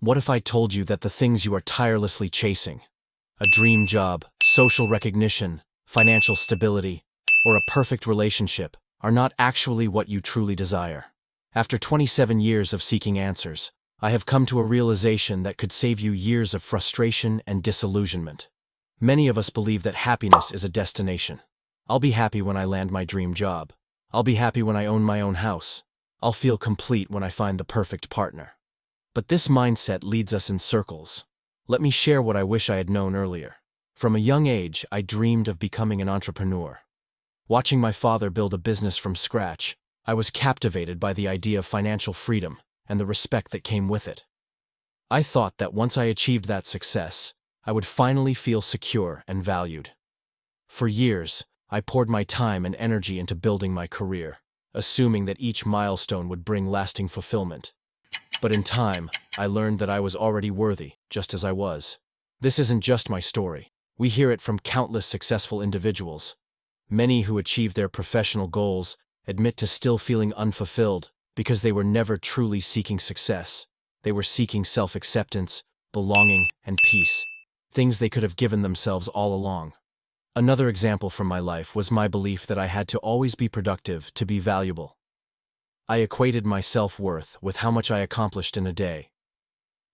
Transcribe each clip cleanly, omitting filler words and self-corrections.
What if I told you that the things you are tirelessly chasing, a dream job, social recognition, financial stability, or a perfect relationship, are not actually what you truly desire? After 27 years of seeking answers, I have come to a realization that could save you years of frustration and disillusionment. Many of us believe that happiness is a destination. I'll be happy when I land my dream job. I'll be happy when I own my own house. I'll feel complete when I find the perfect partner. But this mindset leads us in circles. Let me share what I wish I had known earlier. From a young age, I dreamed of becoming an entrepreneur. Watching my father build a business from scratch, I was captivated by the idea of financial freedom and the respect that came with it. I thought that once I achieved that success, I would finally feel secure and valued. For years, I poured my time and energy into building my career, assuming that each milestone would bring lasting fulfillment. But in time, I learned that I was already worthy, just as I was. This isn't just my story. We hear it from countless successful individuals. Many who achieved their professional goals admit to still feeling unfulfilled because they were never truly seeking success. They were seeking self-acceptance, belonging, and peace, things they could have given themselves all along. Another example from my life was my belief that I had to always be productive to be valuable. I equated my self-worth with how much I accomplished in a day.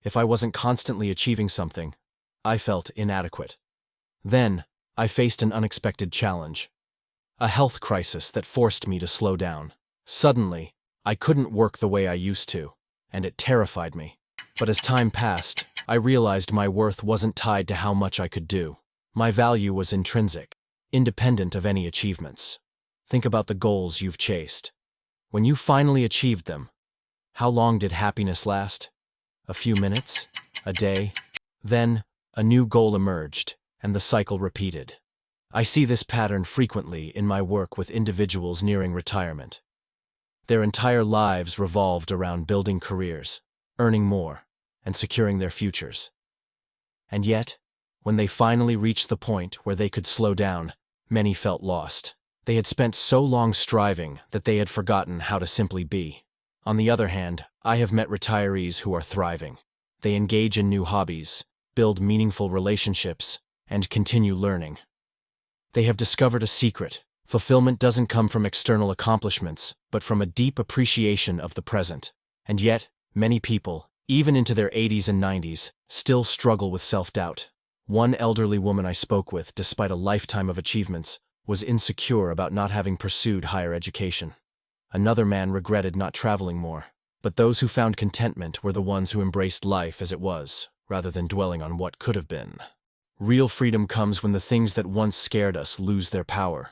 If I wasn't constantly achieving something, I felt inadequate. Then, I faced an unexpected challenge. A health crisis that forced me to slow down. Suddenly, I couldn't work the way I used to, and it terrified me. But as time passed, I realized my worth wasn't tied to how much I could do. My value was intrinsic, independent of any achievements. Think about the goals you've chased. When you finally achieved them, how long did happiness last? A few minutes? A day? Then, a new goal emerged, and the cycle repeated. I see this pattern frequently in my work with individuals nearing retirement. Their entire lives revolved around building careers, earning more, and securing their futures. And yet, when they finally reached the point where they could slow down, many felt lost. They had spent so long striving that they had forgotten how to simply be. On the other hand, I have met retirees who are thriving. They engage in new hobbies, build meaningful relationships, and continue learning. They have discovered a secret. Fulfillment doesn't come from external accomplishments, but from a deep appreciation of the present. And yet, many people, even into their 80s and 90s, still struggle with self-doubt. One elderly woman I spoke with, despite a lifetime of achievements, was insecure about not having pursued higher education. Another man regretted not traveling more. But those who found contentment were the ones who embraced life as it was, rather than dwelling on what could have been. Real freedom comes when the things that once scared us lose their power.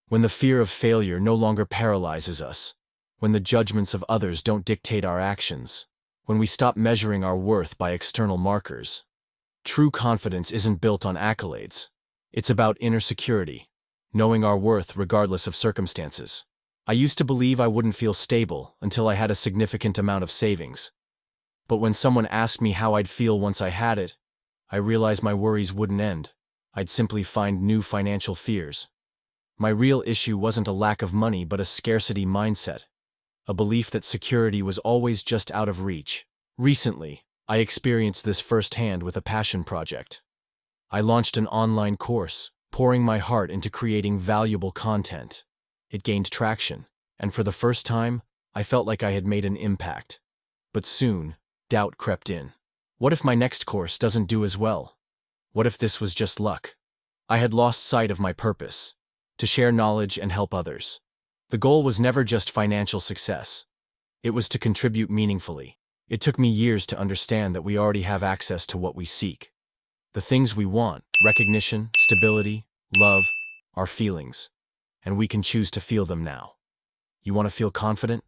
When the fear of failure no longer paralyzes us. When the judgments of others don't dictate our actions. When we stop measuring our worth by external markers. True confidence isn't built on accolades. It's about inner security, knowing our worth regardless of circumstances. I used to believe I wouldn't feel stable until I had a significant amount of savings. But when someone asked me how I'd feel once I had it, I realized my worries wouldn't end. I'd simply find new financial fears. My real issue wasn't a lack of money but a scarcity mindset, a belief that security was always just out of reach. Recently, I experienced this firsthand with a passion project. I launched an online course, pouring my heart into creating valuable content. It gained traction, and for the first time, I felt like I had made an impact. But soon, doubt crept in. What if my next course doesn't do as well? What if this was just luck? I had lost sight of my purpose, to share knowledge and help others. The goal was never just financial success. It was to contribute meaningfully. It took me years to understand that we already have access to what we seek. The things we want, recognition, stability, love, our feelings. And we can choose to feel them now. You want to feel confident?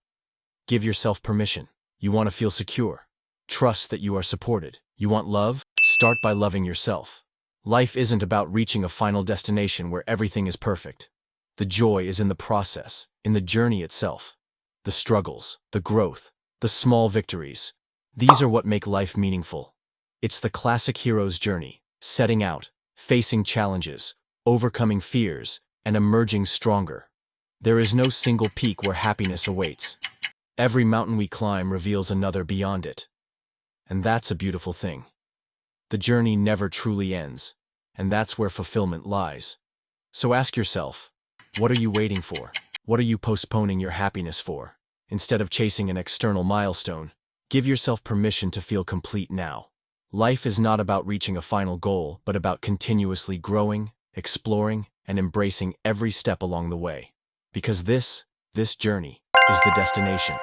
Give yourself permission. You want to feel secure? Trust that you are supported. You want love? Start by loving yourself. Life isn't about reaching a final destination where everything is perfect. The joy is in the process, in the journey itself. The struggles, the growth, the small victories. These are what make life meaningful. It's the classic hero's journey, setting out, facing challenges, overcoming fears, and emerging stronger. There is no single peak where happiness awaits. Every mountain we climb reveals another beyond it. And that's a beautiful thing. The journey never truly ends, and that's where fulfillment lies. So ask yourself, what are you waiting for? What are you postponing your happiness for? Instead of chasing an external milestone, give yourself permission to feel complete now. Life is not about reaching a final goal, but about continuously growing, exploring, and embracing every step along the way. Because this journey is the destination.